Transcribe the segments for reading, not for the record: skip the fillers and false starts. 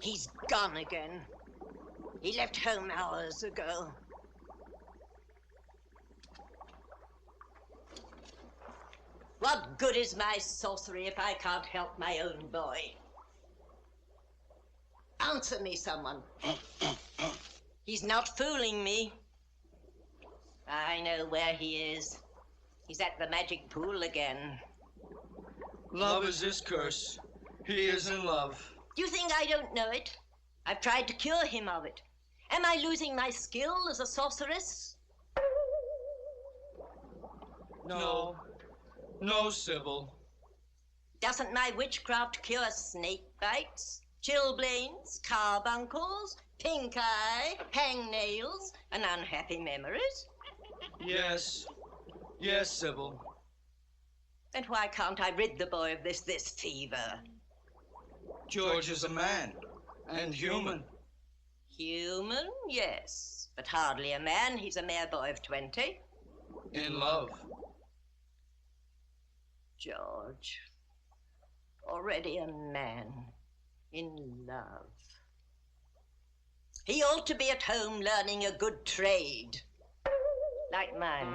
He's gone again. He left home hours ago. What good is my sorcery if I can't help my own boy? Answer me, someone. He's not fooling me. I know where he is. He's at the magic pool again. Love is his curse. He is in love. Do you think I don't know it? I've tried to cure him of it. Am I losing my skill as a sorceress? No. No, Sybil. Doesn't my witchcraft cure snake bites, chilblains, carbuncles, pink eye, hangnails, and unhappy memories? Yes. Yes, Sybil. Then why can't I rid the boy of this fever? George is a man, and human. Human, yes, but hardly a man. He's a mere boy of 20. In love. George, already a man, in love. He ought to be at home learning a good trade, like mine.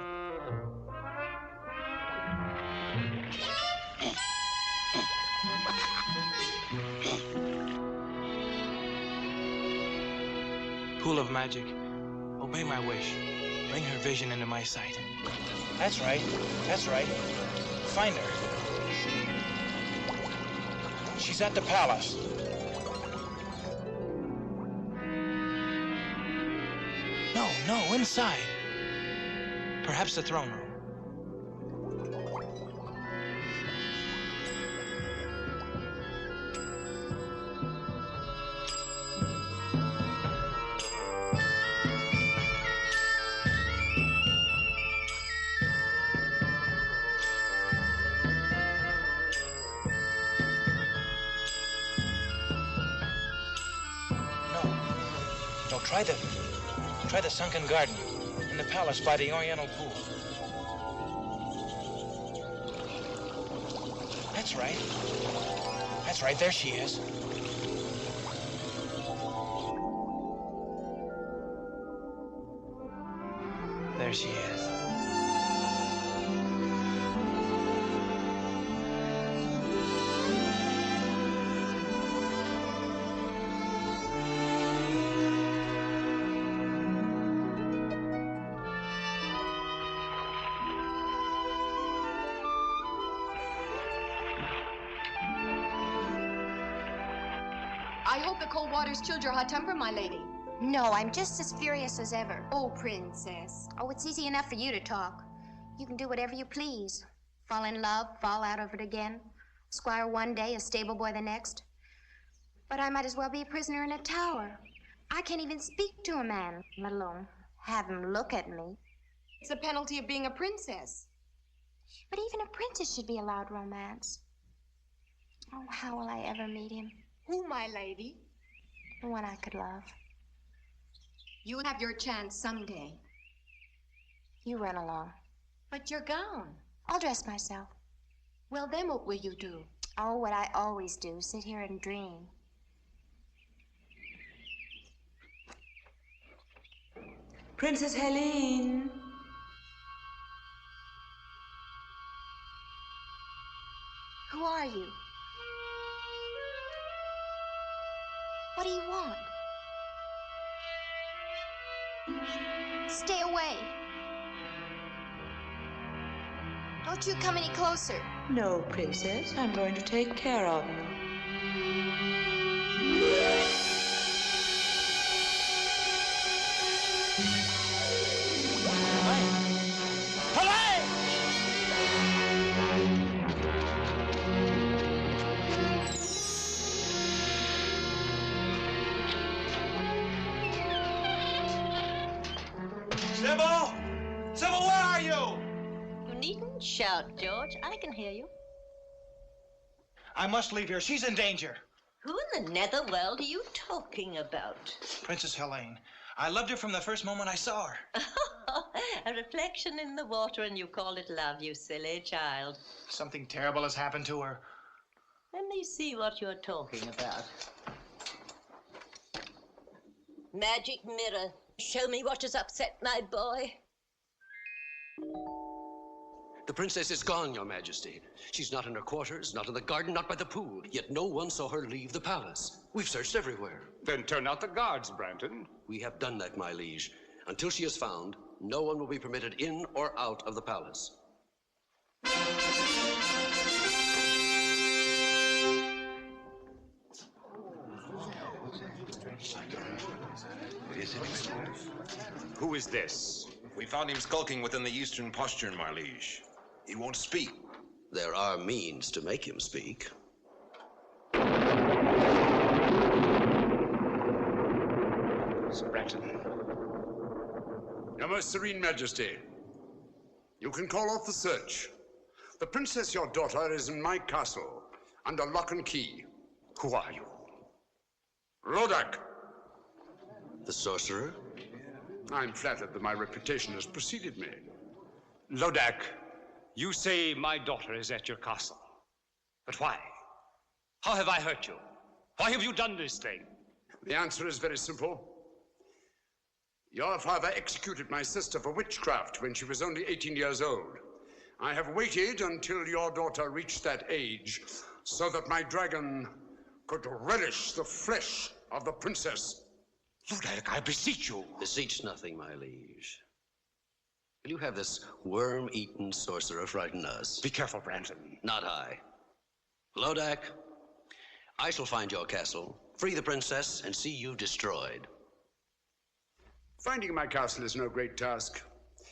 Pool of magic, obey my wish. Bring her vision into my sight. That's right. That's right. Find her. She's at the palace. No, inside. Perhaps the throne room. Try the sunken garden in the palace by the Oriental pool. That's right. That's right, there she is. There she is. I hope the cold water's chilled your hot temper, my lady. No, I'm just as furious as ever. Oh, princess. Oh, it's easy enough for you to talk. You can do whatever you please. Fall in love, fall out of it again. Squire one day, a stable boy the next. But I might as well be a prisoner in a tower. I can't even speak to a man, let alone have him look at me. It's a penalty of being a princess. But even a princess should be allowed romance. Oh, how will I ever meet him? Who, my lady? The one I could love. You'll have your chance someday. You run along. But your gown. I'll dress myself. Well, then what will you do? Oh, what I always do, sit here and dream. Princess Helene. Who are you? What do you want? Stay away. Don't you come any closer. No, Princess. I'm going to take care of you. Sybil! Sybil, where are you? You needn't shout, George. I can hear you. I must leave here. She's in danger. Who in the netherworld are you talking about? Princess Helene. I loved her from the first moment I saw her. A reflection in the water, and you call it love, you silly child. Something terrible has happened to her. Let me see what you're talking about. Magic mirror, show me what has upset my boy. The princess is gone, Your Majesty. She's not in her quarters, not in the garden, not by the pool. Yet no one saw her leave the palace. We've searched everywhere. Then turn out the guards, Branton. We have done that, my liege. Until she is found, no one will be permitted in or out of the palace. Who is this? We found him skulking within the eastern postern, my liege. He won't speak. There are means to make him speak. Sir Branton. Your most serene majesty, you can call off the search. The princess, your daughter, is in my castle, under lock and key. Who are you? Lodac. The sorcerer? I'm flattered that my reputation has preceded me. Lodac, you say my daughter is at your castle. But why? How have I hurt you? Why have you done this thing? The answer is very simple. Your father executed my sister for witchcraft when she was only 18 years old. I have waited until your daughter reached that age so that my dragon could relish the flesh of the princess. Lodac, I beseech you. Beseech nothing, my liege. Will you have this worm-eaten sorcerer frighten us? Be careful, Branton. Not I. Lodac, I shall find your castle, free the princess, and see you destroyed. Finding my castle is no great task.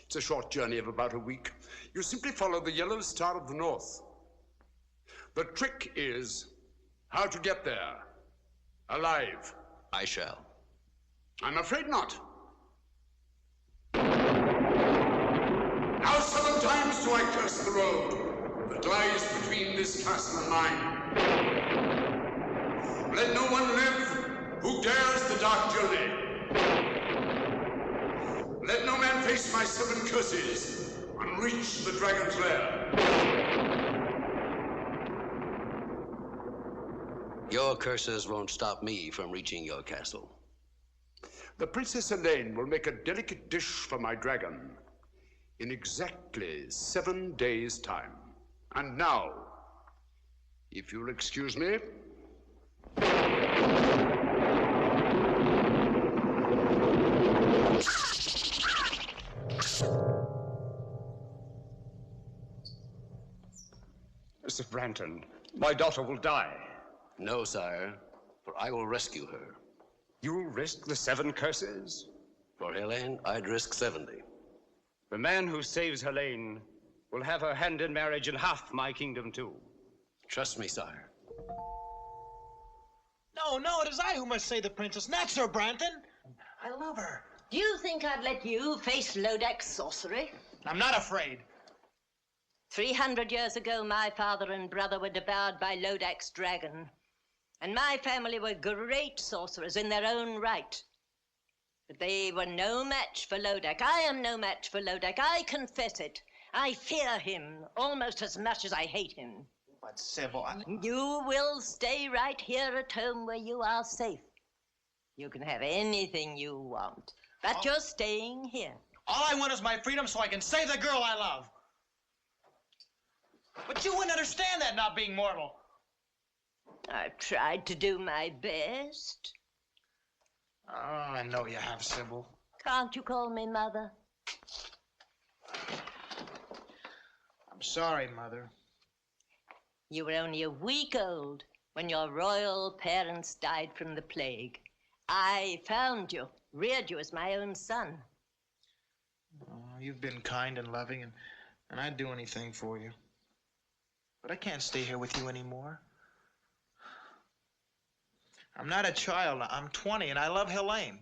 It's a short journey of about a week. You simply follow the yellow star of the north. The trick is how to get there, alive. I shall. I'm afraid not. Now 7 times do I curse the road that lies between this castle and mine. Let no one live who dares the dark journey. Let no man face my 7 curses and reach the dragon's lair. Your curses won't stop me from reaching your castle. The Princess Helene will make a delicate dish for my dragon in exactly 7 days' time. And now, if you'll excuse me. Sir Branton, my daughter will die. No, sire, for I will rescue her. You risk the 7 curses? For Helene, I'd risk 70. The man who saves Helene will have her hand in marriage and half my kingdom too. Trust me, sire. No, it is I who must save the princess, not Sir Branton. I love her. Do you think I'd let you face Lodac's sorcery? I'm not afraid. 300 years ago, my father and brother were devoured by Lodac's dragon. And my family were great sorcerers in their own right. But they were no match for Lodac. I am no match for Lodac. I confess it. I fear him almost as much as I hate him. But Sybil, You will stay right here at home where you are safe. You can have anything you want, but you're staying here. all I want is my freedom so I can save the girl I love. But you wouldn't understand that, not being mortal. I've tried to do my best. Oh, I know you have, Sybil. Can't you call me Mother? I'm sorry, Mother. You were only a week old when your royal parents died from the plague. I found you, reared you as my own son. Oh, you've been kind and loving, and I'd do anything for you. But I can't stay here with you anymore. I'm not a child. I'm 20, and I love Helene.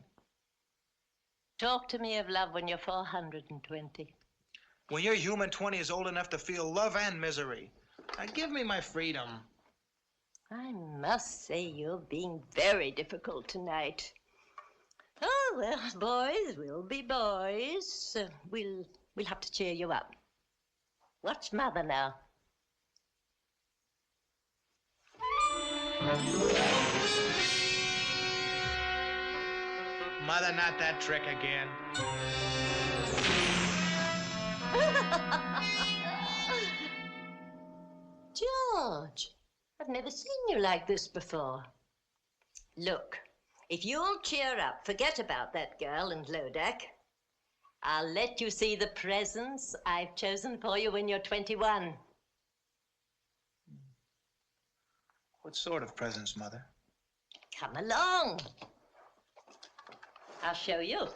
Talk to me of love when you're 420. When your human 20 is old enough to feel love and misery. Now give me my freedom. I must say you're being very difficult tonight. Oh, well, boys will be boys. We'll have to cheer you up. Watch Mother now. Mother, not that trick again. George, I've never seen you like this before. Look, if you'll cheer up, forget about that girl and Lodac, I'll let you see the presents I've chosen for you when you're 21. What sort of presents, Mother? Come along. I'll show you.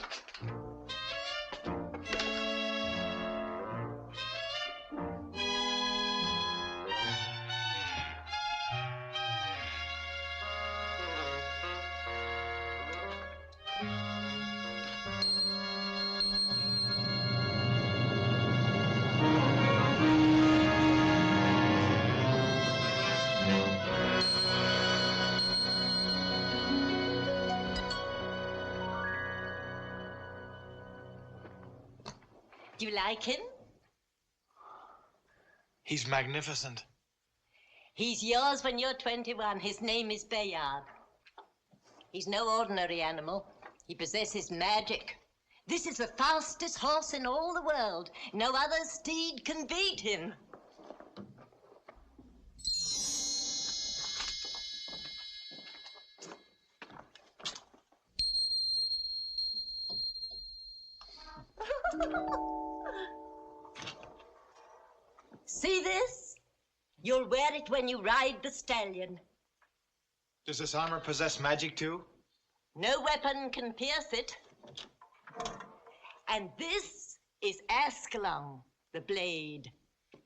Do you like him? He's magnificent. He's yours when you're 21. His name is Bayard. He's no ordinary animal. He possesses magic. This is the fastest horse in all the world. No other steed can beat him. See this? You'll wear it when you ride the stallion. Does this armor possess magic too? No weapon can pierce it. And this is Ascalon, the blade.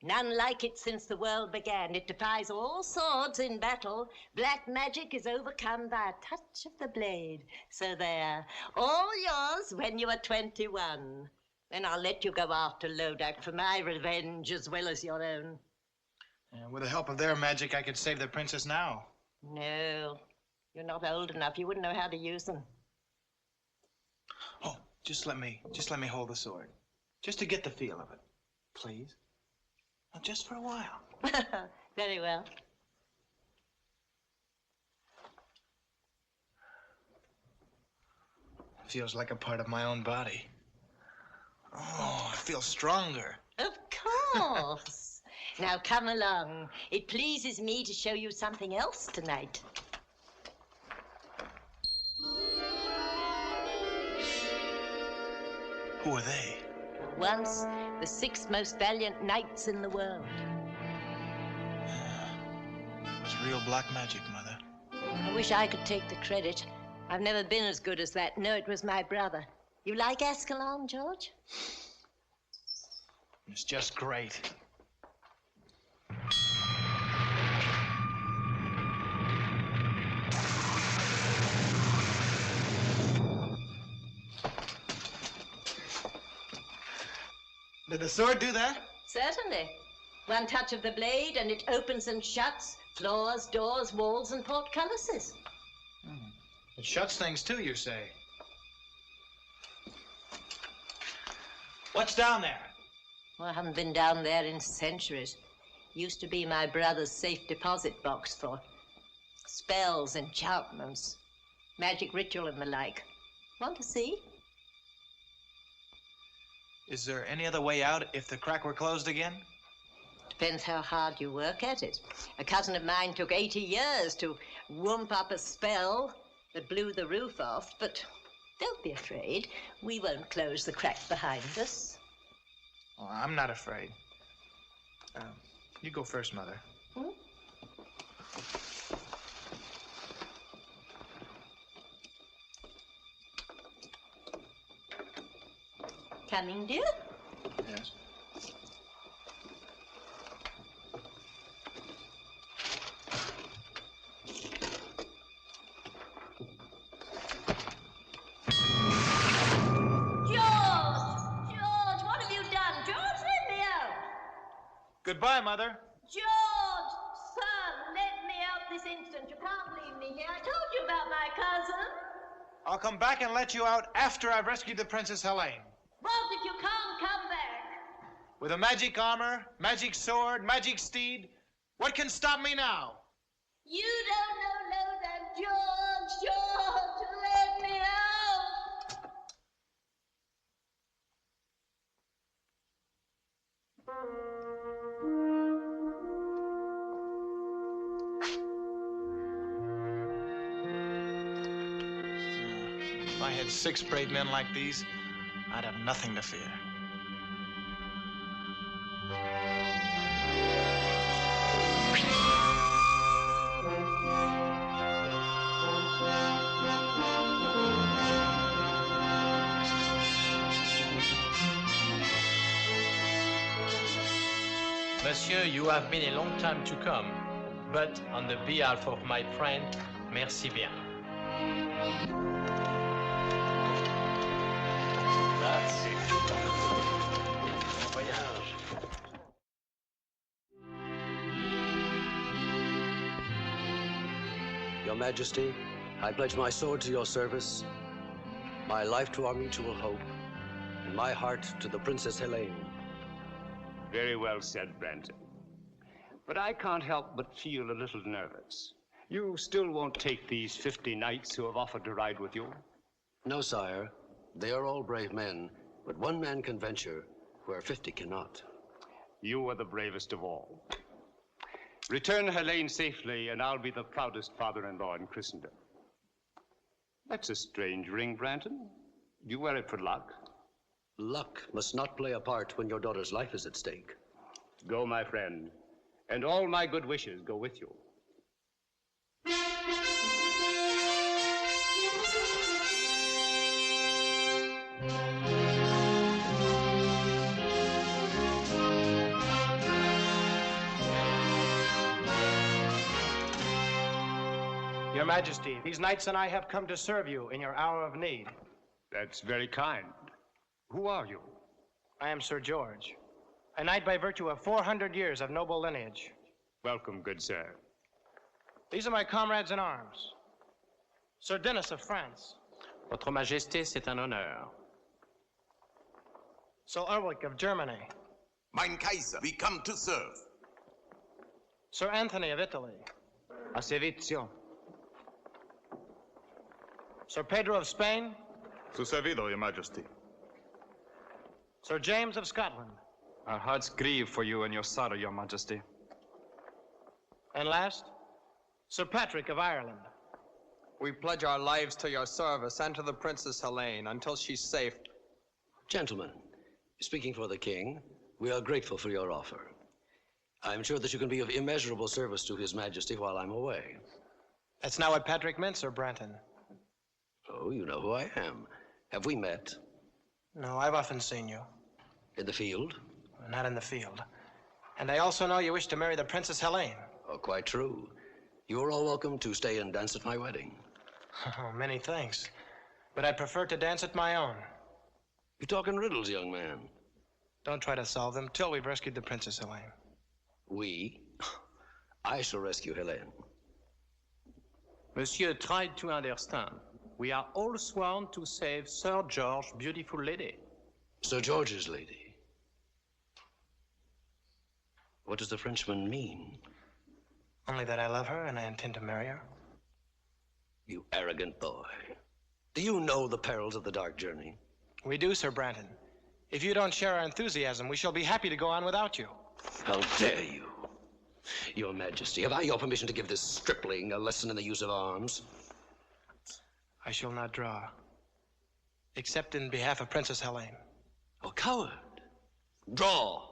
None like it since the world began. It defies all swords in battle. Black magic is overcome by a touch of the blade. So there, all yours when you are 21. Then I'll let you go after Lodac for my revenge as well as your own. With the help of their magic, I could save the princess now. No, you're not old enough. You wouldn't know how to use them. Oh, just let me hold the sword. Just to get the feel of it. Please? Well, just for a while. Very well. Feels like a part of my own body. Oh, I feel stronger. Of course. Now come along. It pleases me to show you something else tonight. Who are they? Once the 6 most valiant knights in the world. It was real black magic, Mother. I wish I could take the credit. I've never been as good as that. No, it was my brother. You like Ascalon, George? It's just great. Did the sword do that? Certainly. One touch of the blade and it opens and shuts floors, doors, walls, and portcullises. It shuts things too, you say? What's down there? Well, I haven't been down there in centuries. Used to be my brother's safe deposit box for spells, enchantments, magic ritual and the like. Want to see? Is there any other way out if the crack were closed again? Depends how hard you work at it. A cousin of mine took 80 years to whoomp up a spell that blew the roof off, but don't be afraid. We won't close the crack behind us. Oh, I'm not afraid. You go first, Mother. Hmm? Coming, dear? Yes. Goodbye, Mother. George, son, let me out this instant. You can't leave me here. I told you about my cousin. I'll come back and let you out after I've rescued the Princess Helene. What if you can't come back? With a magic armor, magic sword, magic steed, what can stop me now? You don't know Lodac, George, let me out. If I had 6 brave men like these, I'd have nothing to fear. Monsieur, you have been a long time to come, but on the behalf of my friend, merci bien. Your Majesty, I pledge my sword to your service, my life to our mutual hope, and my heart to the Princess Helene. Very well said, Branton. But I can't help but feel a little nervous. You still won't take these 50 knights who have offered to ride with you? No, sire. They are all brave men, but one man can venture where 50 cannot. You are the bravest of all. Return Helene safely, and I'll be the proudest father-in-law in Christendom. That's a strange ring, Branton. Do you wear it for luck? Luck must not play a part when your daughter's life is at stake. Go, my friend, and all my good wishes go with you. Your Majesty, these knights and I have come to serve you in your hour of need. That's very kind. Who are you? I am Sir George, a knight by virtue of 400 years of noble lineage. Welcome, good sir. These are my comrades in arms. Sir Denis of France. Votre Majesté, c'est un honneur. Sir Ulrich of Germany. Mein Kaiser, we come to serve. Sir Anthony of Italy. A servizio. Sir Pedro of Spain. Su servido, Your Majesty. Sir James of Scotland. Our hearts grieve for you and your sorrow, Your Majesty. And last, Sir Patrick of Ireland. We pledge our lives to your service and to the Princess Helene until she's safe. Gentlemen, speaking for the king, we are grateful for your offer. I'm sure that you can be of immeasurable service to His Majesty while I'm away. That's not what Patrick meant, Sir Branton. Oh, you know who I am. Have we met? No, I've often seen you. In the field? Not in the field. And I also know you wish to marry the Princess Helene. Oh, quite true. You are all welcome to stay and dance at my wedding. Oh, many thanks. But I'd prefer to dance at my own. You talk in riddles, young man. Don't try to solve them till we've rescued the Princess Helene. We? I shall rescue Helene. Monsieur tried to understand. We are all sworn to save Sir George's beautiful lady. Sir George's lady? What does the Frenchman mean? Only that I love her and I intend to marry her. You arrogant boy. Do you know the perils of the dark journey? We do, Sir Branton. If you don't share our enthusiasm, we shall be happy to go on without you. How dare you? Your Majesty, have I your permission to give this stripling a lesson in the use of arms? I shall not draw, except in behalf of Princess Helene. Oh, coward! Draw!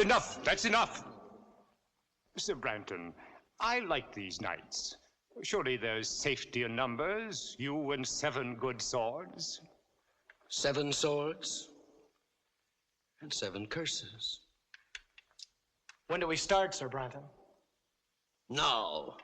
Enough! That's enough! Sir Branton, I like these knights. Surely there's safety in numbers, you and 7 good swords. 7 swords and 7 curses. When do we start, Sir Branton? Now.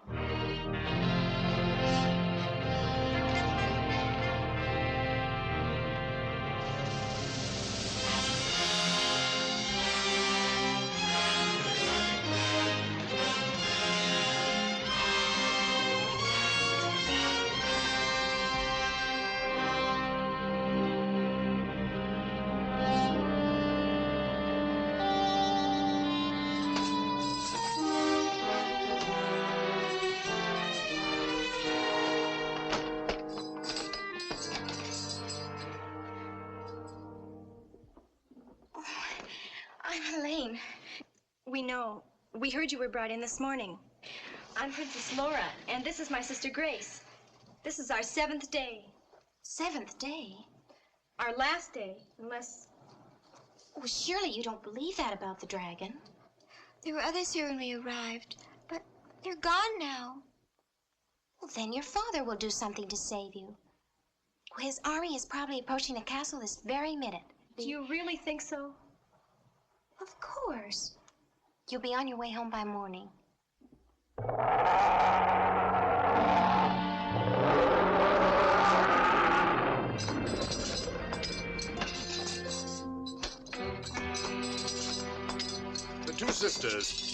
know. We heard you were brought in this morning. I'm Princess Laura, and this is my sister Grace. This is our 7th day. 7th day? Our last day, unless... Well, surely you don't believe that about the dragon. There were others here when we arrived, but they're gone now. Well, then your father will do something to save you. His army is probably approaching the castle this very minute. Do you really think so? Of course. You'll be on your way home by morning. The two sisters.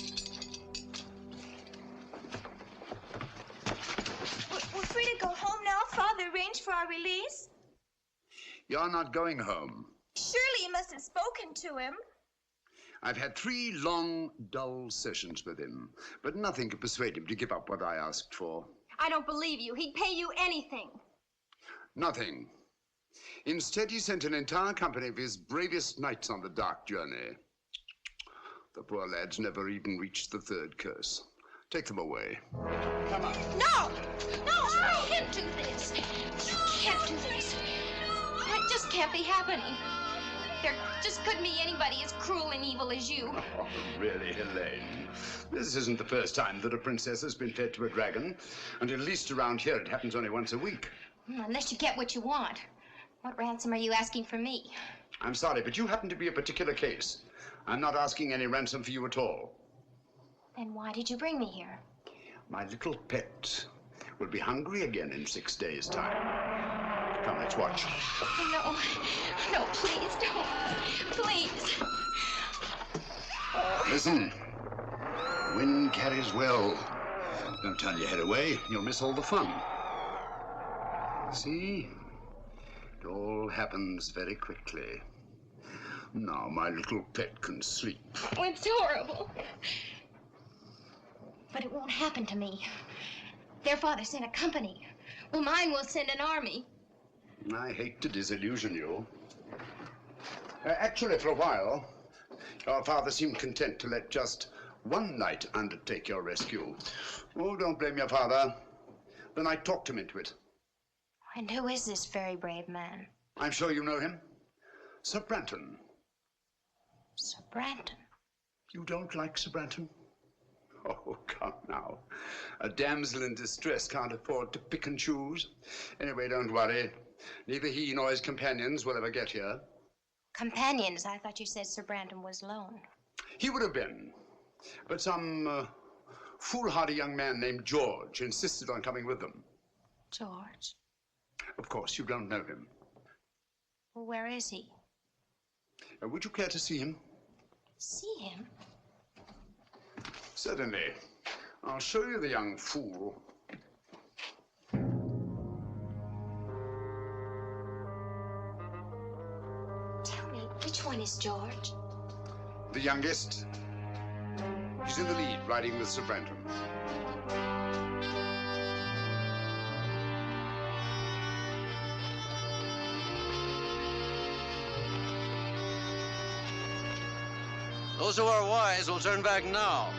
We're free to go home now. Father arranged for our release. You're not going home. Surely you must have spoken to him. I've had 3 long, dull sessions with him, but nothing could persuade him to give up what I asked for. I don't believe you. He'd pay you anything. Nothing. Instead, he sent an entire company of his bravest knights on the dark journey. The poor lads never even reached the 3rd curse. Take them away. Come on. No! No, I can't do this. You can't do this. It just can't be happening. There just couldn't be anybody as cruel and evil as you. Oh, really, Helene? This isn't the first time that a princess has been fed to a dragon, and at least around here it happens only once a week. Unless you get what you want. What ransom are you asking for me? I'm sorry, but you happen to be a particular case. I'm not asking any ransom for you at all. Then why did you bring me here? My little pet will be hungry again in 6 days' time. Come, let's watch. No, no, please don't. Please. Listen. Wind carries well. Don't turn your head away. You'll miss all the fun. See? It all happens very quickly. Now my little pet can sleep. Oh, it's horrible. But it won't happen to me. Their father sent a company. Well, mine will send an army. I hate to disillusion you. Actually, for a while, your father seemed content to let just one knight undertake your rescue. Oh, don't blame your father. The knight talked him into it. And who is this very brave man? I'm sure you know him. Sir Branton. Sir Branton? You don't like Sir Branton? Oh, come now. A damsel in distress can't afford to pick and choose. Anyway, don't worry. Neither he nor his companions will ever get here. Companions? I thought you said Sir Branton was alone. He would have been. But some foolhardy young man named George insisted on coming with them. George? Of course, you don't know him. Well, where is he? Would you care to see him? See him? Certainly. I'll show you the young fool. Tell me, which one is George? The youngest. He's in the lead, riding with Sir Branton. Those who are wise will turn back now.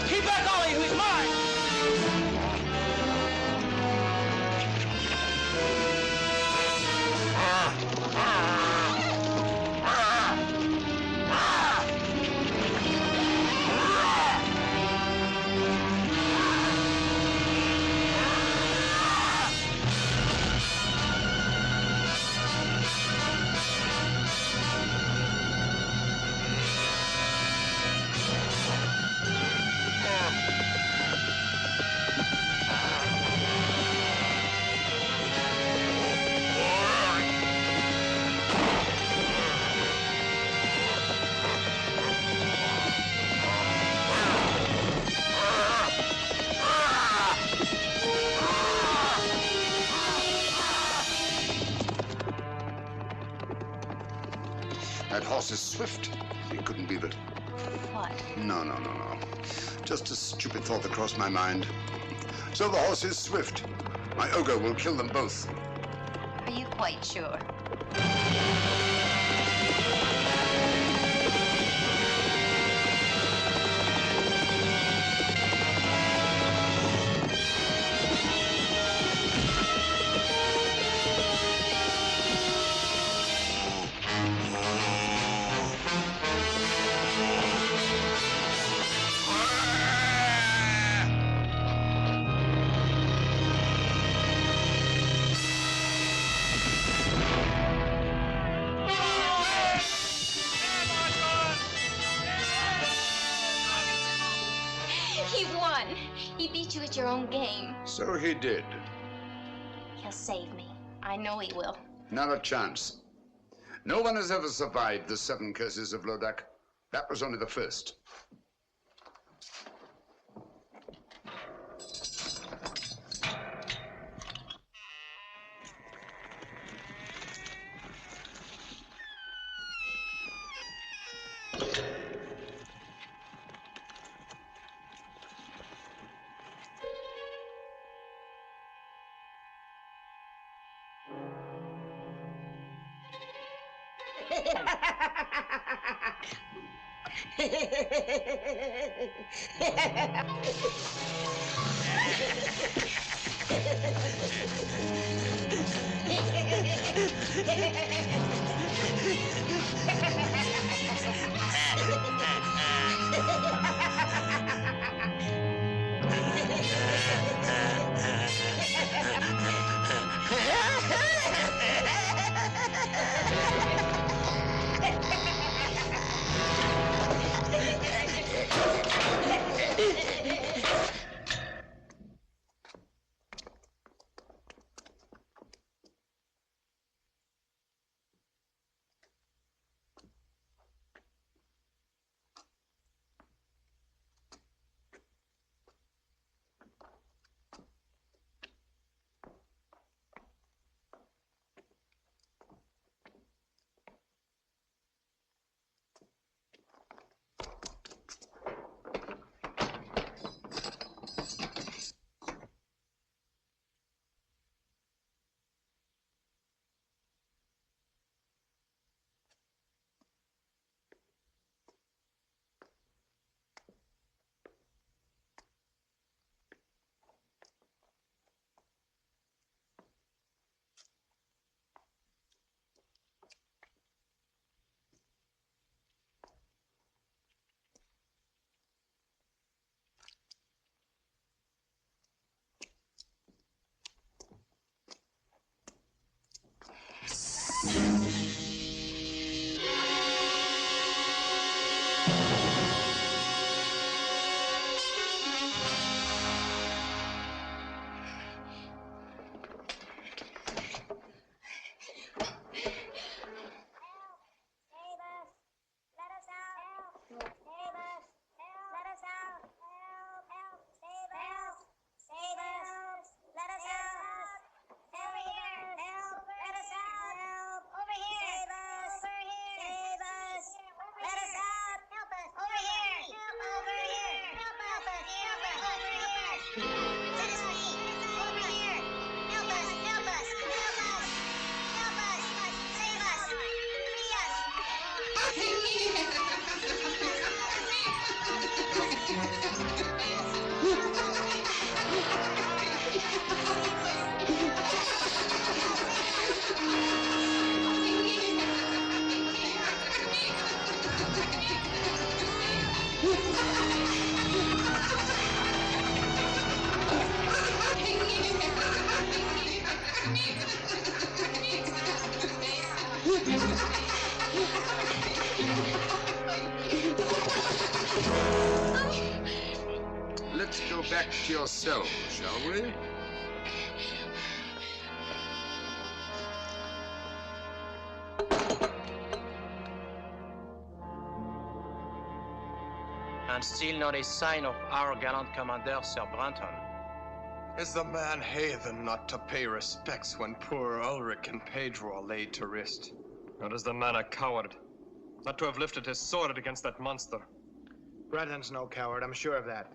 Keep back all of you, he's mine! That horse is swift. You couldn't beat it. What? No. Just a stupid thought that crossed my mind. So the horse is swift. My ogre will kill them both. Are you quite sure? He won. He beat you at your own game. So he did. He'll save me. I know he will. Not a chance. No one has ever survived the 7 curses of Lodac. That was only the first. Let's go back to your cell, shall we? And still not a sign of our gallant commander, Sir Branton. Is the man heathen not to pay respects when poor Ulrich and Pedro are laid to rest? Or is the man a coward? Not to have lifted his sword against that monster. Branton's no coward, I'm sure of that.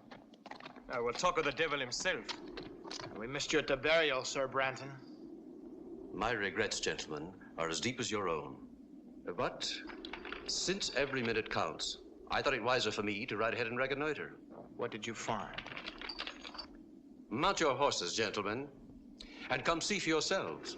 I will talk with the devil himself. We missed you at the burial, Sir Branton. My regrets, gentlemen, are as deep as your own. But since every minute counts, I thought it wiser for me to ride ahead and reconnoiter. What did you find? Mount your horses, gentlemen, and come see for yourselves.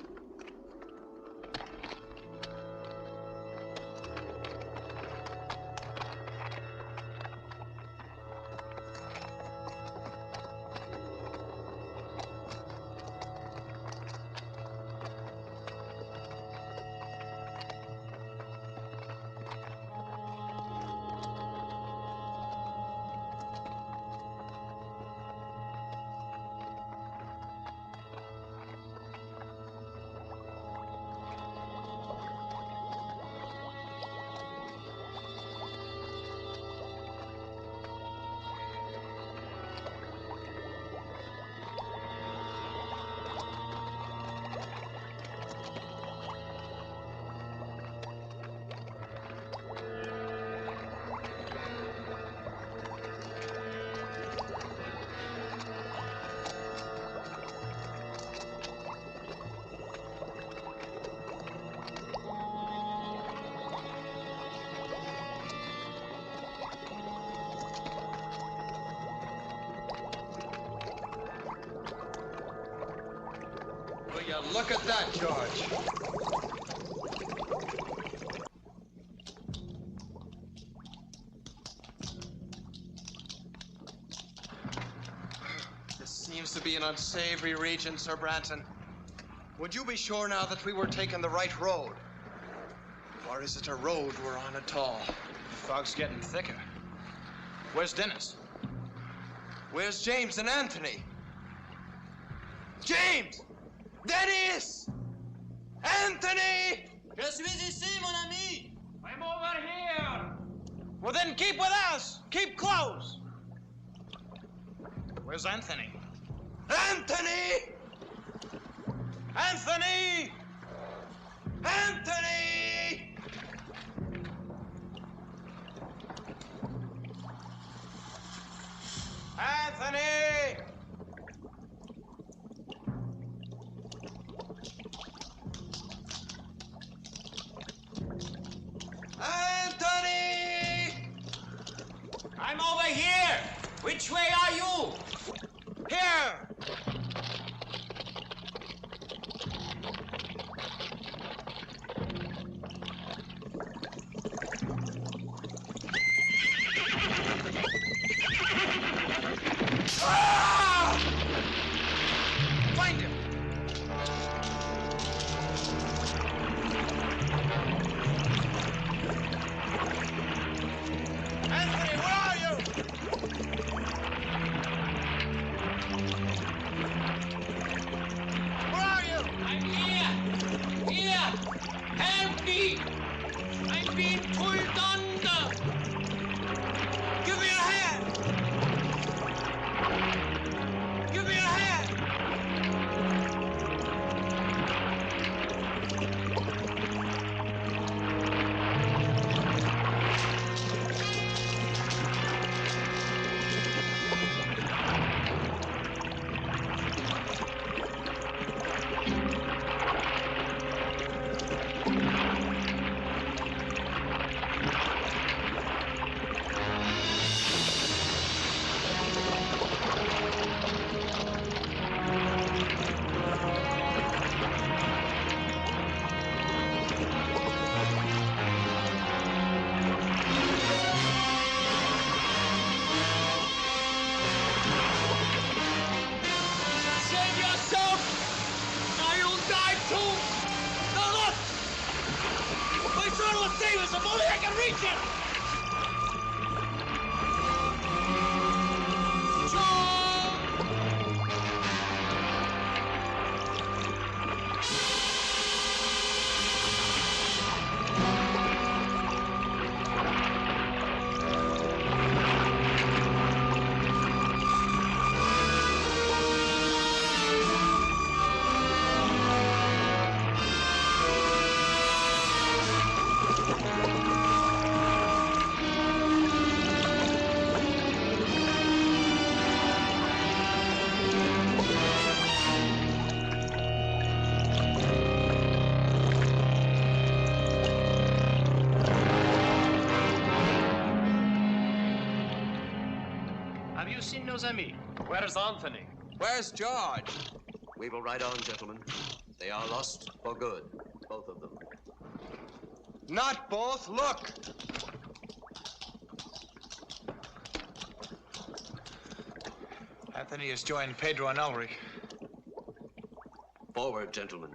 Look at that, George. This seems to be an unsavory region, Sir Branton. Would you be sure now that we were taking the right road? Or is it a road we're on at all? The fog's getting thicker. Where's Dennis? Where's James and Anthony? James! Dennis! Anthony! Je suis ici, mon ami! I'm over here! Well, then keep with us! Keep close! Where's Anthony? Anthony! Anthony! Anthony! Anthony! Anthony! I'm over here! Which way are you? Here! Ah! Find him! Anthony, where are you? Have you seen nos amis? Where's Anthony? Where's George? We will ride on, gentlemen. They are lost for good, both of them. Not both, look! Anthony has joined Pedro and Ulrich. Forward, gentlemen.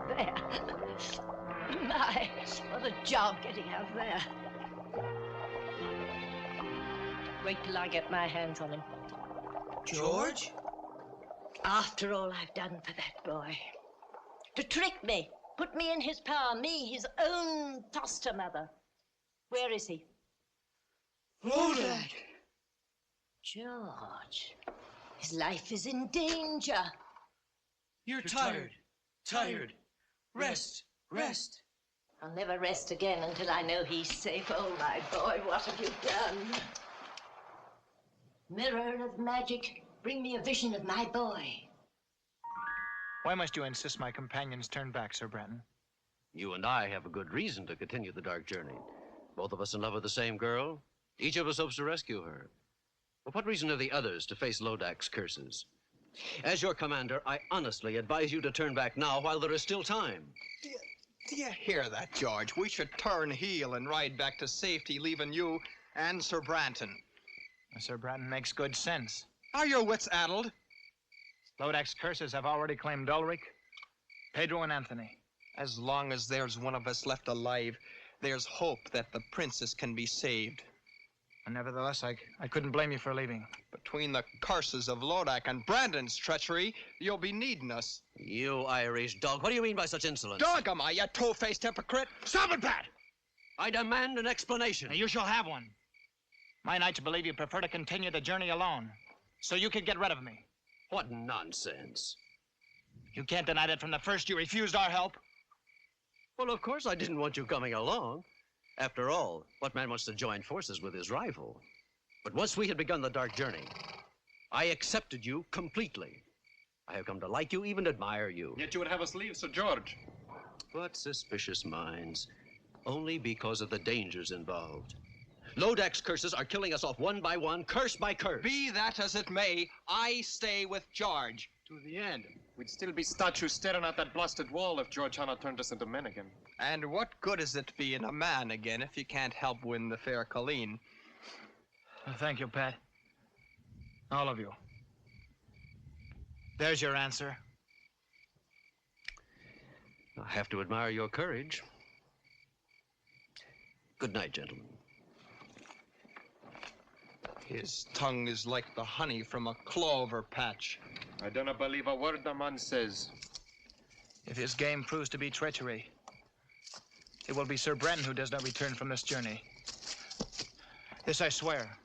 There. My, what a job getting out there. Wait till I get my hands on him. George? After all I've done for that boy. To trick me, put me in his power, me, his own foster mother. Where is he? Lodac! George, his life is in danger. You're tired. Tired. Rest. Rest. I'll never rest again until I know he's safe. Oh, my boy, what have you done? Mirror of magic, bring me a vision of my boy. Why must you insist my companions turn back, Sir Branton? You and I have a good reason to continue the dark journey. Both of us in love with the same girl. Each of us hopes to rescue her. But what reason have the others to face Lodac's curses? As your commander, I honestly advise you to turn back now while there is still time. Do you hear that, George? We should turn heel and ride back to safety, leaving you and Sir Branton. Sir Branton makes good sense. Are your wits addled? Lodac's curses have already claimed Ulrich, Pedro, and Anthony. As long as there's one of us left alive, there's hope that the princess can be saved. And nevertheless, I couldn't blame you for leaving. Between the curses of Lodac and Brandon's treachery, you'll be needing us. You Irish dog, what do you mean by such insolence? Dog am I, you two-faced hypocrite? Stop it, Pat! I demand an explanation. Now, you shall have one. My knights believe you prefer to continue the journey alone, so you could get rid of me. What nonsense. You can't deny that from the first you refused our help. Well, of course I didn't want you coming along. After all, what man wants to join forces with his rival? But once we had begun the dark journey, I accepted you completely. I have come to like you, even admire you. Yet you would have us leave, Sir George. But suspicious minds, only because of the dangers involved. Lodac's curses are killing us off one by one, curse by curse. Be that as it may, I stay with George. To the end. We'd still be statues staring at that blasted wall if George Hanna turned us into men again. And what good is it being a man again if you can't help win the fair Colleen? Well, thank you, Pat. All of you. There's your answer. I have to admire your courage. Good night, gentlemen. His tongue is like the honey from a clover patch. I don't believe a word the man says. If his game proves to be treachery, it will be Sir Branton who does not return from this journey. This I swear.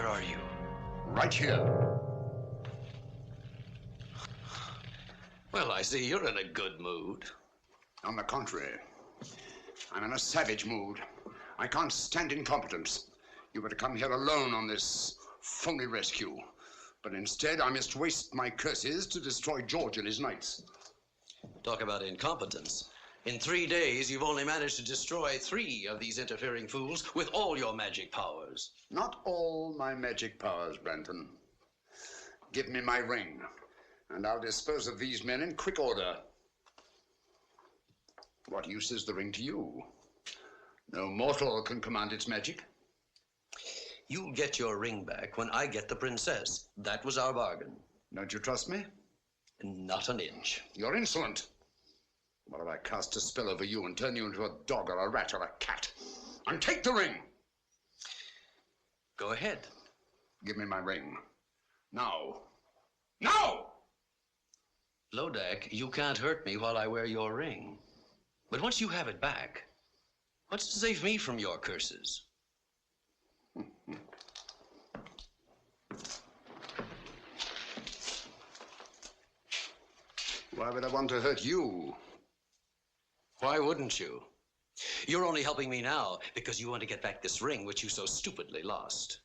Where are you? Right here. Well, I see you're in a good mood. On the contrary, I'm in a savage mood. I can't stand incompetence. You were to come here alone on this phony rescue. But instead, I must waste my curses to destroy George and his knights. Talk about incompetence. In 3 days, you've only managed to destroy 3 of these interfering fools with all your magic powers. Not all my magic powers, Branton. Give me my ring, and I'll dispose of these men in quick order. What use is the ring to you? No mortal can command its magic. You'll get your ring back when I get the princess. That was our bargain. Don't you trust me? Not an inch. You're insolent. What if I cast a spell over you and turn you into a dog or a rat or a cat? And take the ring! Go ahead. Give me my ring. Now. Now! Lodac, you can't hurt me while I wear your ring. But once you have it back, what's to save me from your curses? Why would I want to hurt you? Why wouldn't you? You're only helping me now because you want to get back this ring which you so stupidly lost.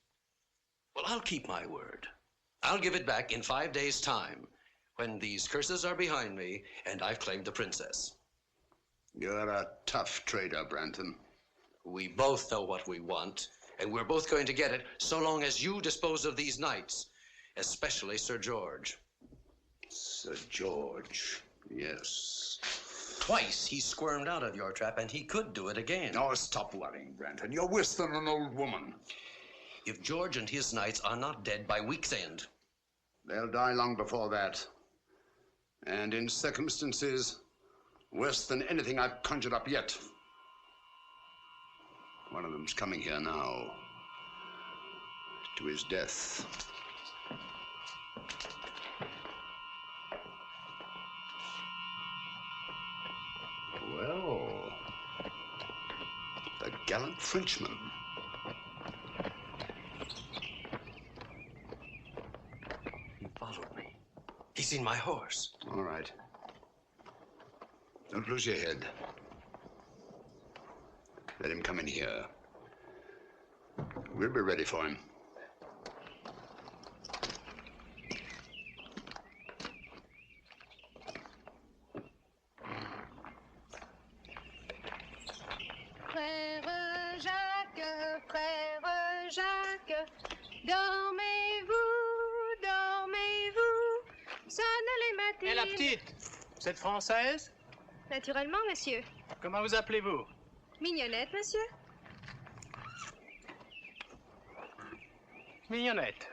Well, I'll keep my word. I'll give it back in 5 days' time, when these curses are behind me and I've claimed the princess. You're a tough trader, Branton. We both know what we want, and we're both going to get it so long as you dispose of these knights, especially Sir George. Sir George, yes. Twice he squirmed out of your trap, and he could do it again. Oh, stop worrying, Branton. You're worse than an old woman. If George and his knights are not dead by week's end, they'll die long before that. And in circumstances worse than anything I've conjured up yet. One of them's coming here now. To his death. Well, the gallant Frenchman. He followed me. He's seen my horse. All right. Don't lose your head. Let him come in here. We'll be ready for him. Frère Jacques, dormez-vous, dormez-vous, sonne les matins. Et la petite, vous êtes française? Naturellement, monsieur. Comment vous appelez-vous? Mignonnette, monsieur. Mignonnette.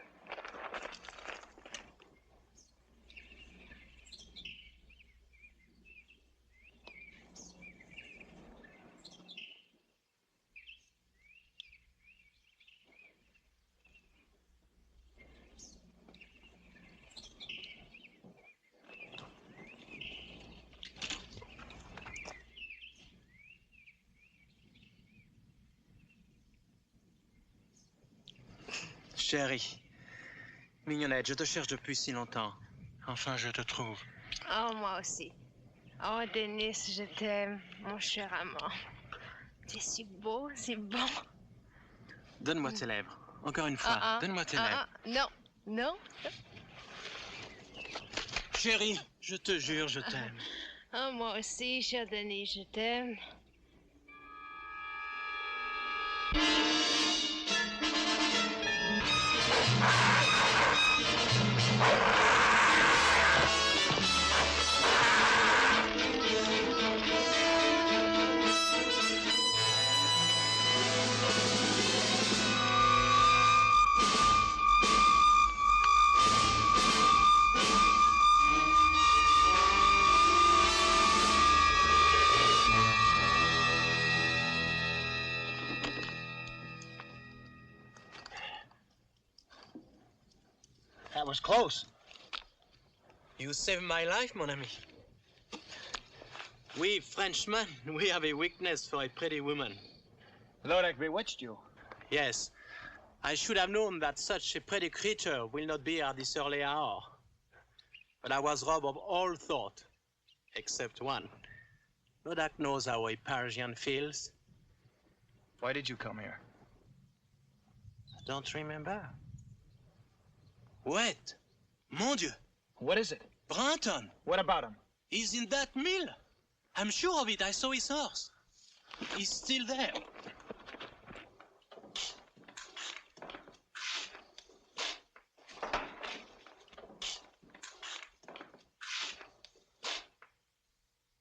Chérie, Mignonnette, je te cherche depuis si longtemps. Enfin, je te trouve. Oh, moi aussi. Oh, Denis, je t'aime, mon cher amant. Tu es si beau, si bon. Donne-moi tes lèvres. Encore une fois, donne-moi tes lèvres. Non, non. Chérie, je te jure, je t'aime. Oh, moi aussi, cher Denis, je t'aime. That was close. You saved my life, mon ami. We Frenchmen, we have a weakness for a pretty woman. Lodac bewitched you. Yes. I should have known that such a pretty creature will not be at this early hour. But I was robbed of all thought, except one. Lodac knows how a Parisian feels. Why did you come here? I don't remember. Wait! Mon Dieu! What is it? Branton! What about him? He's in that mill. I'm sure of it. I saw his horse. He's still there.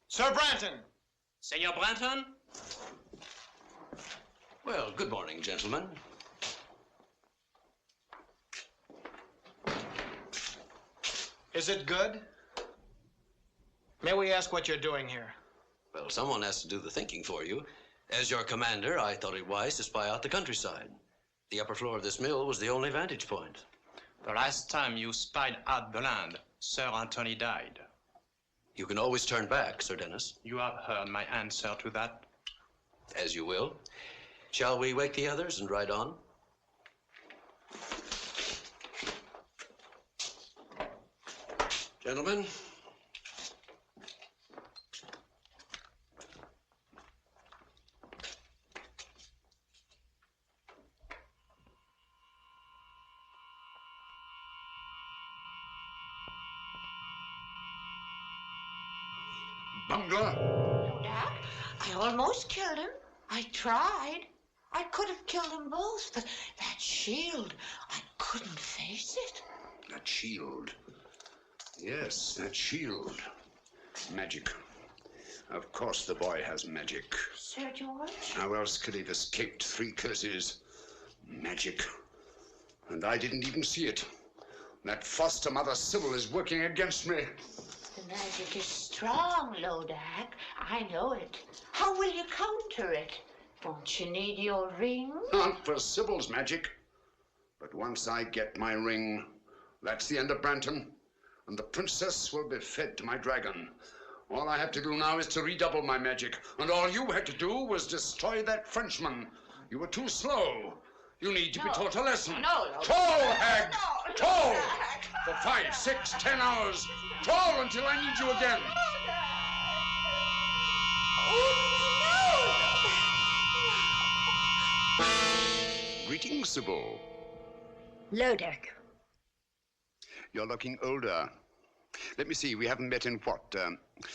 Sir Branton! Senor Branton? Well, good morning, gentlemen. Is it good? May we ask what you're doing here? Well, someone has to do the thinking for you. As your commander, I thought it wise to spy out the countryside. The upper floor of this mill was the only vantage point. The last time you spied out the land, Sir Anthony died. You can always turn back, Sir Dennis. You have heard my answer to that. As you will. Shall we wake the others and ride on? Gentlemen. Bungler? Lodac, I almost killed him. I tried. I could have killed them both, but that shield, I couldn't face it. That shield. Yes, that shield. Magic. Of course the boy has magic. Sir George? How else could he have escaped 3 curses? Magic. And I didn't even see it. That foster mother Sybil is working against me. The magic is strong, Lodac. I know it. How will you counter it? Won't you need your ring? Not for Sybil's magic. But once I get my ring, that's the end of Branton. And the princess will be fed to my dragon. All I have to do now is to redouble my magic. And all you had to do was destroy that Frenchman. You were too slow. You need to be taught a lesson. No, Toll, hag! Toll! For 5, 6, 10 hours. Toll until I need you again. Greetings, Sybil. Lodac. You're looking older. Let me see, we haven't met in what,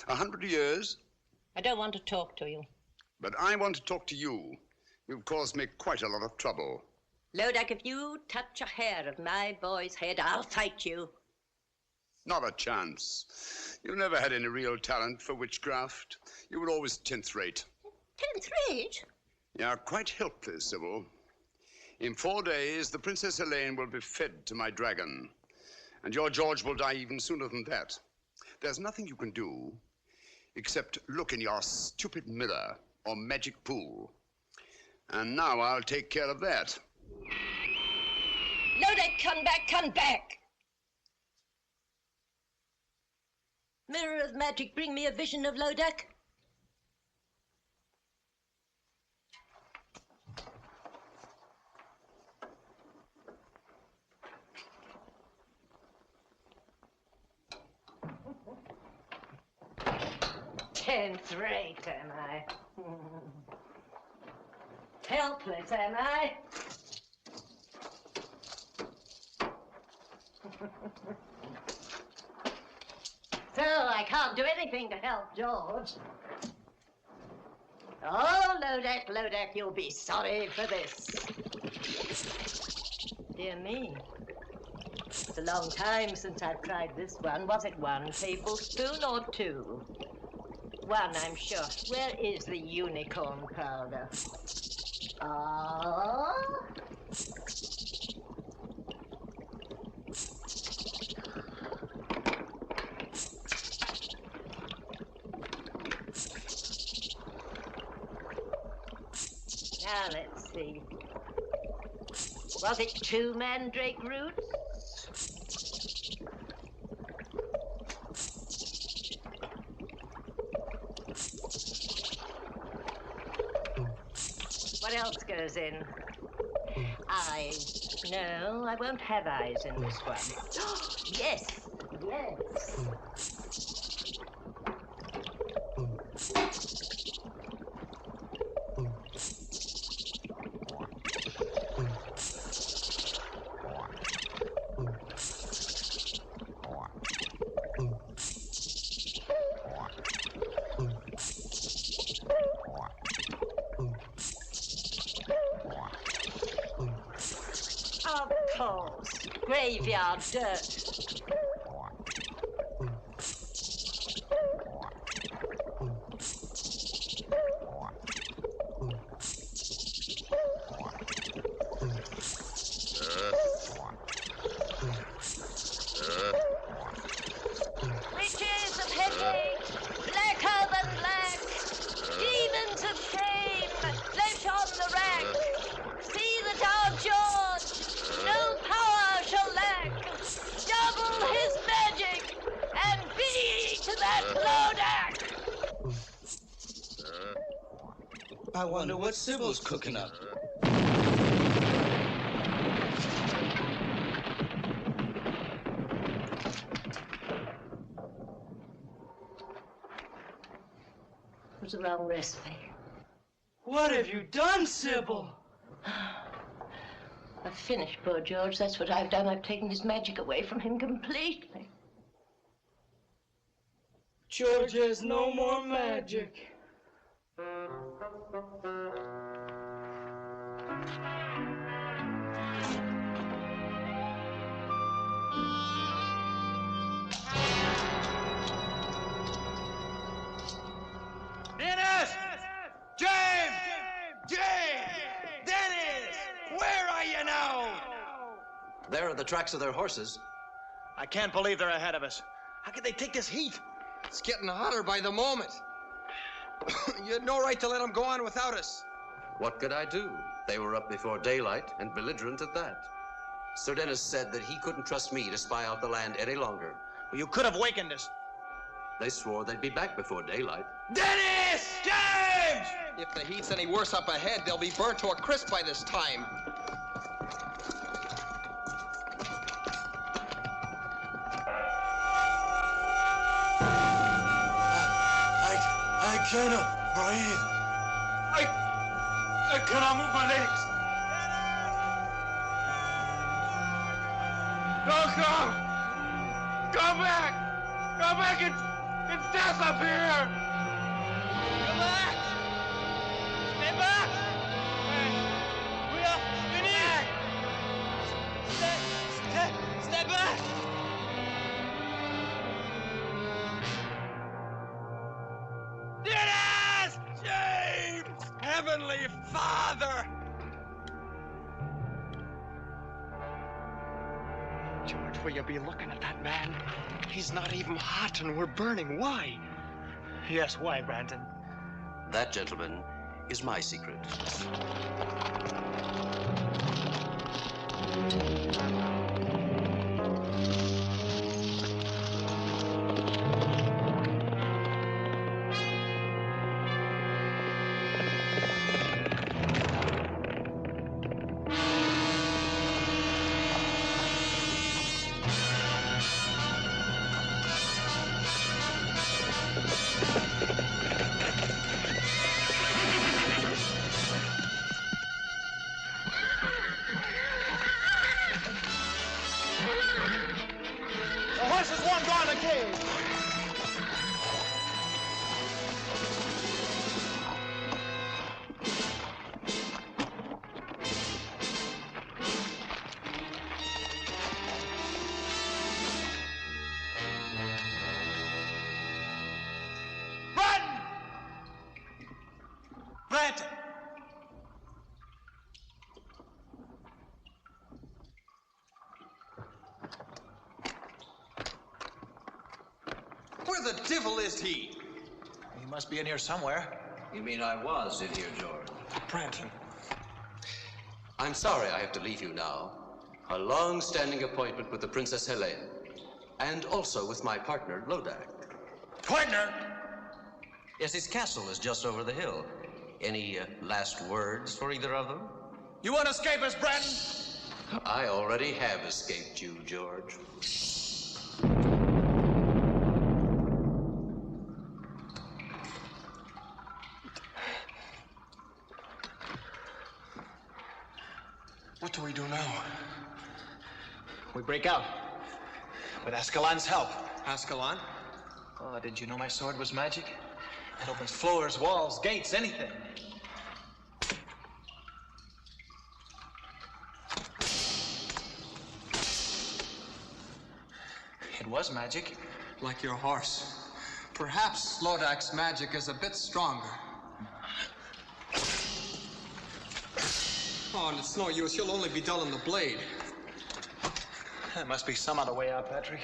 100 years? I don't want to talk to you. But I want to talk to you. You've caused me quite a lot of trouble. Lodac, if you touch a hair of my boy's head, I'll fight you. Not a chance. You never had any real talent for witchcraft. You were always 10th rate. 10th rate? You're quite helpless, Sybil. In 4 days, the Princess Helene will be fed to my dragon. And your George will die even sooner than that. There's nothing you can do except look in your stupid mirror or magic pool. And now I'll take care of that. Lodac, come back, come back! Mirror of magic, bring me a vision of Lodac. Tenth rate, am I? Helpless, am I? So I can't do anything to help George. Oh, Lodac, Lodac, you'll be sorry for this. Dear me. It's a long time since I've tried this one. Was it 1 tablespoon or 2? 1, I'm sure. Where is the unicorn powder? Ah. Now let's see. Was it 2 mandrake roots? What else goes in? eyes. No, I won't have eyes in this one. Yes, yes. Of course. Graveyard dirt. Riches of headache, blacker than black. Demons of shame, flesh on the rack. See that our George no power shall lack. Double his magic and be to that Lodac. I wonder what Sybil's cooking up. It was the wrong recipe. What have you done, Sybil? I've finished poor George. That's what I've done. I've taken his magic away from him completely. George has no more magic. Dennis! James! James! Dennis! Where are you now? There are the tracks of their horses. I can't believe they're ahead of us. How could they take this heat? It's getting hotter by the moment. You had no right to let them go on without us. What could I do? They were up before daylight and belligerent at that. Sir Dennis said that he couldn't trust me to spy out the land any longer. Well, you could have wakened us. They swore they'd be back before daylight. Dennis! James! If the heat's any worse up ahead, they'll be burnt to a crisp by this time. I cannot breathe. I cannot move my legs. Don't come! Come back! Come back! It's death up here! Come back! Stay back! We are unis! Stay back! Dennis! James! Heavenly Father! George, will you be looking at that man? He's not even hot and we're burning. Why? Yes, why, Brandon? That, gentlemen, is my secret. The horses won't go in the cage. Run! Brandon! Where the devil is he? He must be in here somewhere. You mean I was in here, George? Brandon. I'm sorry I have to leave you now. A long-standing appointment with the Princess Helene, and also with my partner, Lodac. Partner? Yes, his castle is just over the hill. Any last words for either of them? You won't escape us, Bratton! I already have escaped you, George. What do we do now? We break out. With Ascalon's help. Ascalon? Oh, didn't you know my sword was magic? It opens floors, walls, gates, anything. It was magic. Like your horse. Perhaps Lodac's magic is a bit stronger. Oh, and it's no use. You'll only be dulling the blade. There must be some other way out, Patrick.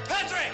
Patrick!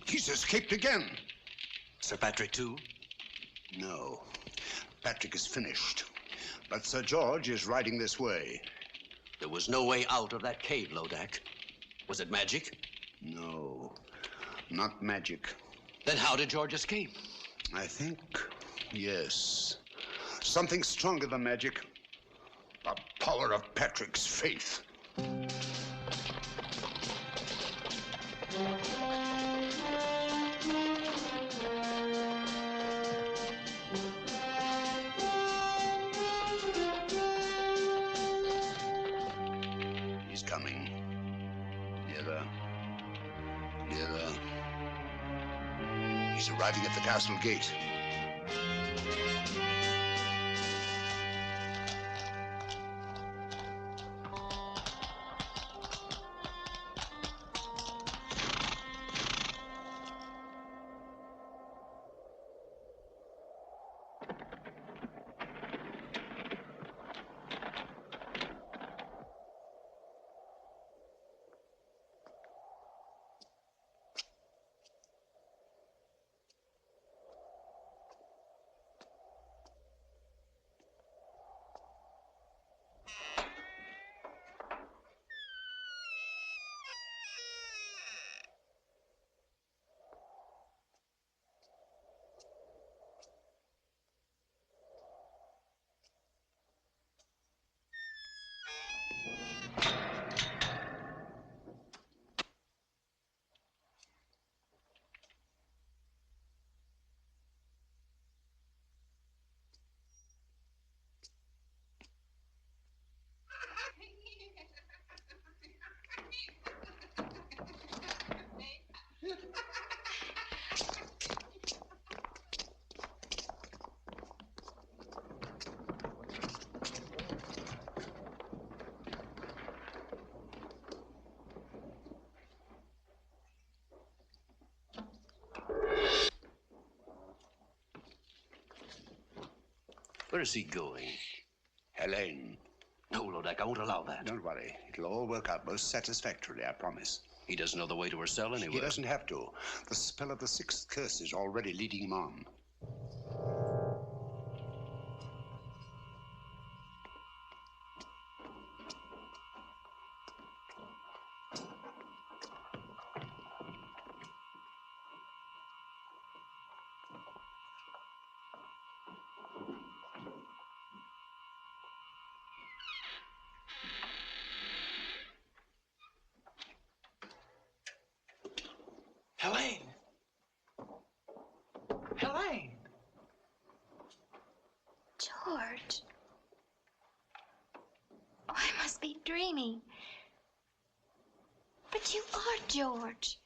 He's escaped again. Sir Patrick, too? No. Patrick is finished. But Sir George is riding this way. There was no way out of that cave, Lodac. Was it magic? No, not magic. Then how did George escape? I think, yes. Something stronger than magic. The power of Patrick's faith. He's coming. Nearer. Nearer. He's arriving at the castle gate. Where is he going? Helene. No, Lodac, I won't allow that. Don't worry. It'll all work out most satisfactorily, I promise. He doesn't know the way to her cell anyway. He doesn't have to. The spell of the sixth curse is already leading him on. Helene! Helene! George. Oh, I must be dreaming. But you are George.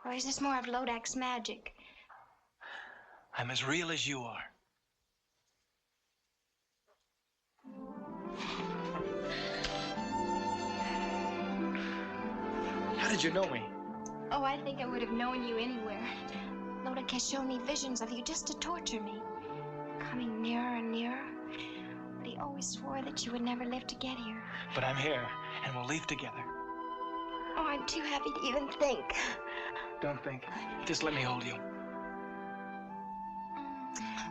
Or is this more of Lodac's magic? I'm as real as you are. How did you know me? Oh, I think I would have known you anywhere. Lodac has shown me visions of you just to torture me. Coming nearer and nearer. But he always swore that you would never live to get here. But I'm here, and we'll leave together. Oh, I'm too happy to even think. Don't think. Just let me hold you.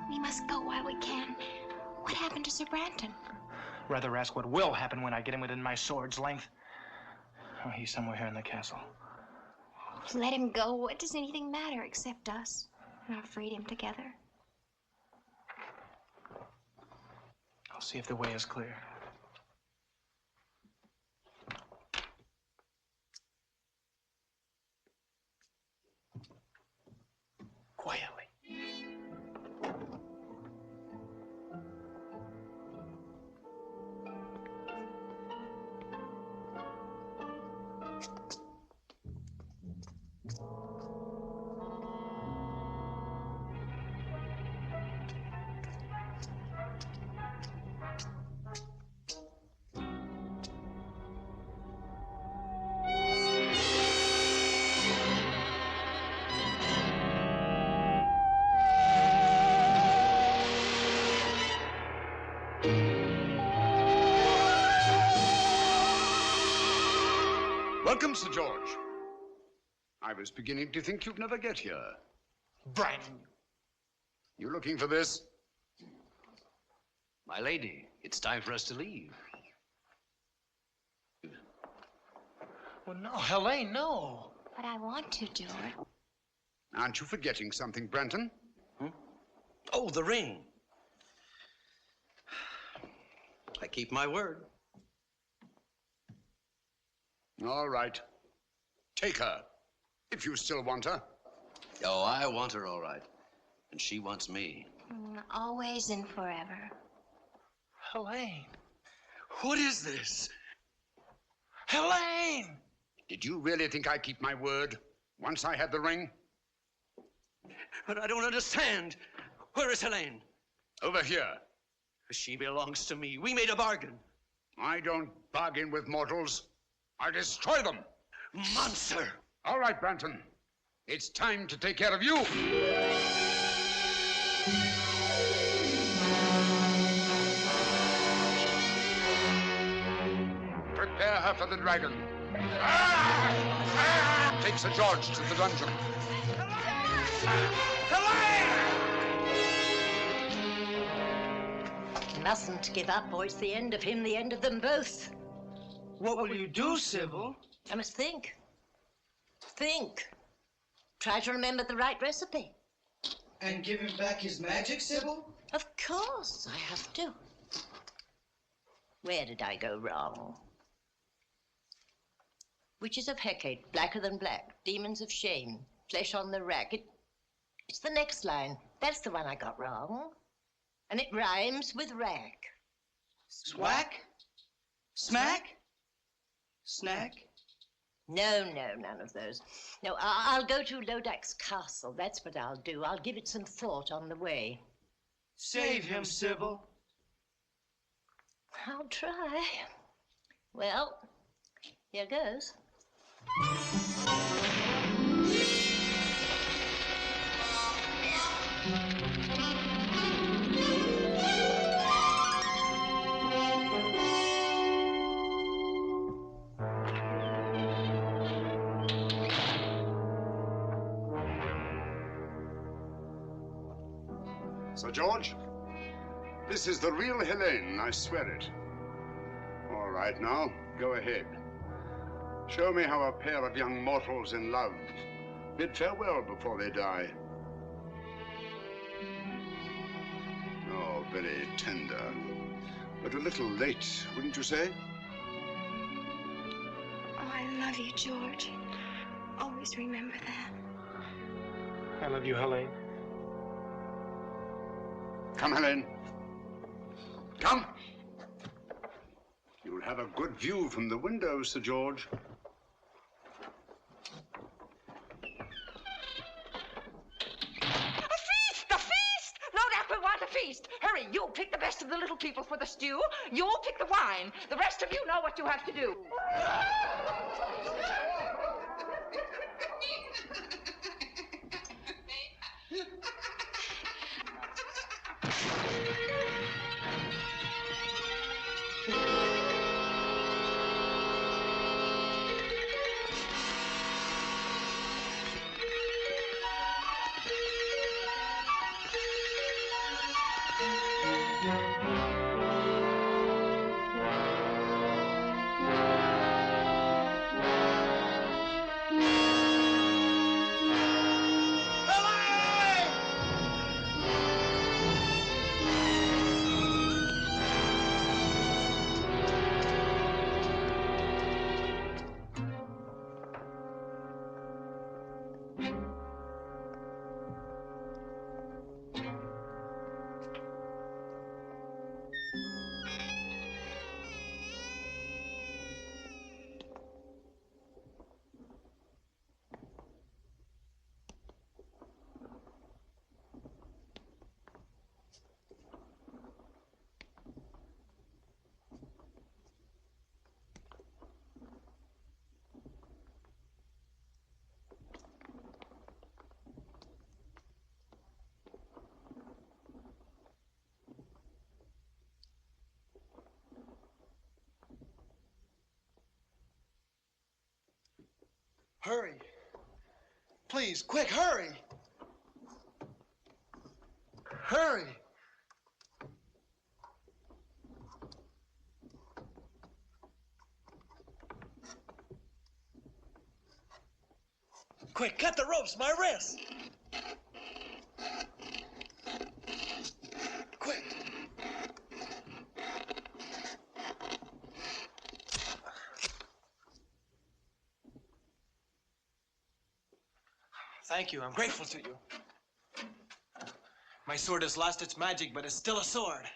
We must go while we can. What happened to Sir Branton? Rather ask what will happen when I get him within my sword's length. Oh, he's somewhere here in the castle. Let him go. What does anything matter except us and our freedom together? I'll see if the way is clear. Quietly. Welcome, Sir George. I was beginning to think you'd never get here. Branton! You looking for this? My lady, it's time for us to leave. Well, no, Helene, no. But I want to, George. Aren't you forgetting something, Branton? Oh, the ring. I keep my word. All right. Take her, if you still want her. Oh, I want her all right. And she wants me. Always and forever. Helene. What is this? Helene! Did you really think I keep my word once I had the ring? But I don't understand. Where is Helene? Over here. She belongs to me. We made a bargain. I don't bargain with mortals. I destroy them. Monster! All right, Branton. It's time to take care of you. Prepare her for the dragon. Take Sir George to the dungeon. Mustn't give up, or it's the end of him, the end of them both. What will you do, Sybil? I must think. Think. Try to remember the right recipe. And give him back his magic, Sybil? Of course, I have to. Where did I go wrong? Witches of Hecate, blacker than black. Demons of shame, flesh on the rack. It's the next line. That's the one I got wrong. And it rhymes with rack. Swack? Smack? Snack? No, none of those. No, I'll go to Lodac's castle. That's what I'll do. I'll give it some thought on the way. Save him, Sybil. I'll try. Well, here goes. Sir George, this is the real Helene, I swear it. All right, now, go ahead. Show me how a pair of young mortals in love bid farewell before they die. Oh, very tender, but a little late, wouldn't you say? Oh, I love you, George. Always remember that. I love you, Helene. Come, Helene. Come. You'll have a good view from the window, Sir George. A feast! Lodac will want a feast. Hurry, you pick the best of the little people for the stew. You pick the wine. The rest of you know what you have to do. Hurry. Please, quick, hurry. Hurry. Quick, cut the ropes, my wrist. Quick. Thank you. I'm grateful to you. My sword has lost its magic, but it's still a sword.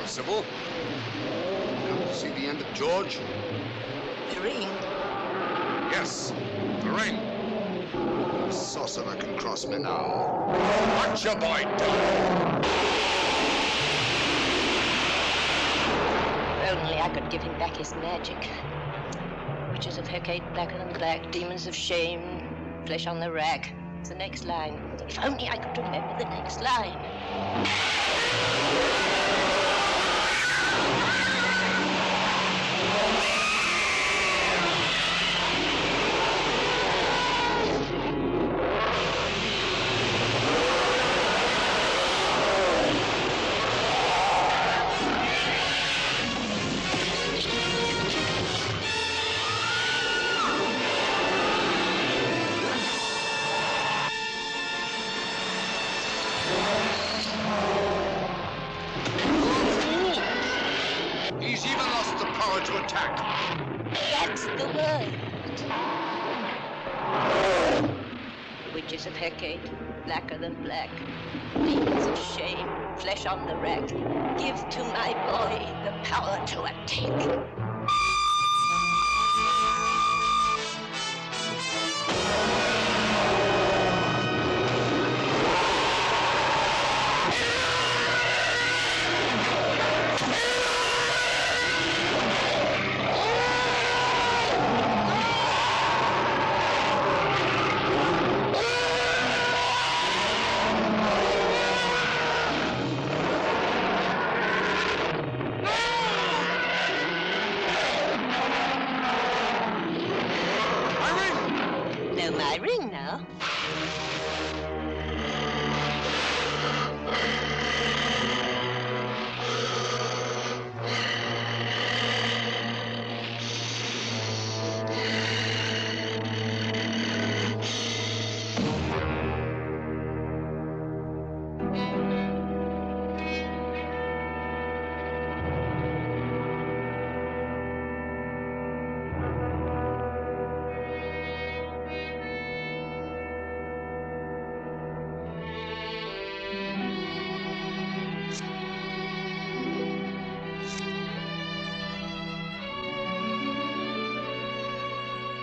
Sybil. see the end of George? The ring. Yes, the ring. The sorcerer can cross me now. Watch your boy die. If only I could give him back his magic. Witches of Hecate, blacker than black, demons of shame, flesh on the rack. It's the next line. If only I could remember the next line. He's even lost the power to attack. That's the word. Witches of Hecate, blacker than black, demons of shame, flesh on the rack. Give to my boy the power to attack. My ring now.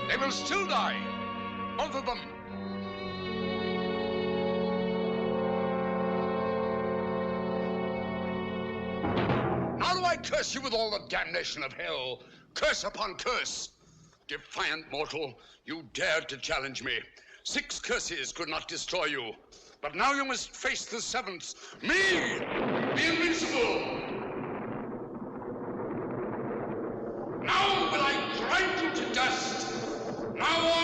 They will still die. Both of them. Now do I curse you with all the damnation of hell. Curse upon curse. Defiant mortal, you dared to challenge me. 6 curses could not destroy you. But now you must face the 7th. Me, the invincible. Now will I grind you to dust. Now